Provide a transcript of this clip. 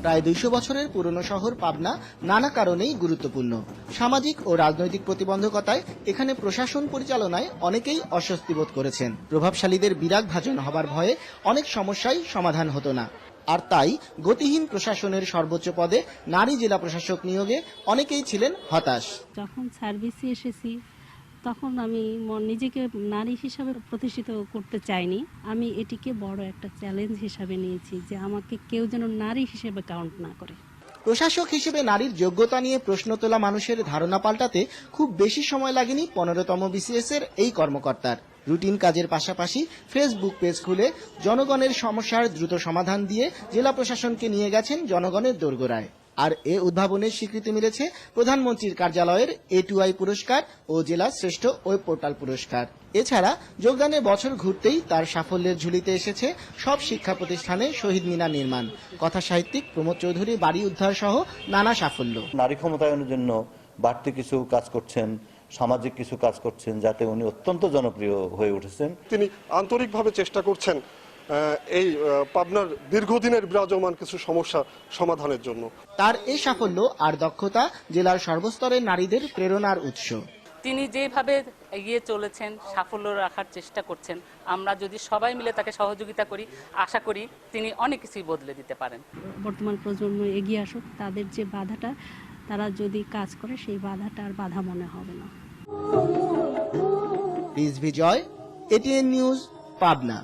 প্রায় 200 বছরের পুরনো শহর পাবনা নানা কারণেই গুরুত্বপূর্ণ। সামাজিক ও রাজনৈতিক প্রতিবন্ধকতায় এখানে প্রশাসন পরিচালনায় অনেকেই অস্বস্তি বোধ করেছেন। প্রভাবশালীদের বিরাগভাজন হবার ভয়ে অনেক সমস্যাই সমাধান হতো না। আর তাই গতিহীন প্রশাসনের সর্বোচ্চ পদে নারী জেলা প্রশাসক নিয়োগে অনেকেই ছিলেন হতাশ। যখন সার্ভিসে এসেছি তখন আমি নিজেকে নারী হিসাবে প্রতিষ্ঠিত করতে চাইনি। আমি এটিকে বড় একটা চ্যালেঞ্জ হিসাবে নিয়েছি যে আমাকে কেউ যেন নারী হিসেবে কাউন্ট না করে। প্রশাসক হিসেবে নারীর যোগ্যতা নিয়ে প্রশ্ন তোলা মানুষের ধারণা পাল্টাতে খুব বেশি সময় লাগেনি 15তম বিসিএস এর এই কর্মকর্তার। রুটিন কাজের পাশাপাশি ফেসবুক পেজ খুলে জনগণের সমস্যার দ্রুত সমাধান দিয়ে জেলা প্রশাসনকে নিয়ে গেছেন জনগণের দোরগোড়ায়। আর এ উদ্ভাবনের স্বীকৃতি মিলেছে প্রধানমন্ত্রীর কার্যালয়ের A2I পুরস্কার ও জেলা শ্রেষ্ঠ ওয়েব পোর্টাল পুরস্কার। এছাড়া যোগদানের বছর ঘুরতেই তার সাফল্যের ঝুলিতে এসেছে সব শিক্ষা প্রতিষ্ঠানে শহীদ মিনার নির্মাণ, কথা সাহিত্যিক প্রমোদ চৌধুরী বাড়ি উদ্ধার সহ নানা সাফল্য। নারী ক্ষমতায়নের জন্য বাড়তি কিছু কাজ করছেন, সামাজিক কিছু কাজ করছেন, যাতে উনি অত্যন্ত জনপ্রিয় হয়ে উঠেছেন। তিনি আন্তরিকভাবে চেষ্টা করছেন এই পাবনার দীর্ঘদিনের বিরাজমান কিছু সমস্যা সমাধানের জন্য। তার এই সাফল্য আর দক্ষতা জেলার সর্বস্তরের নারীদের প্রেরণার উৎস। তিনি যেভাবে এগিয়ে চলেছেন, সাফল্য রাখার চেষ্টা করছেন, আমরা যদি সবাই মিলে তাকে সহযোগিতা করি, আশা করি তিনি অনেক কিছুই বদলে দিতে পারেন। বর্তমান প্রজন্ম এগিয়ে আসুক, তাদের যে বাধাটা, তারা যদি কাজ করে সেই বাধাটা আর বাধা মনে হবে না। রিজভি জয়, ATN নিউজ, পাবনা।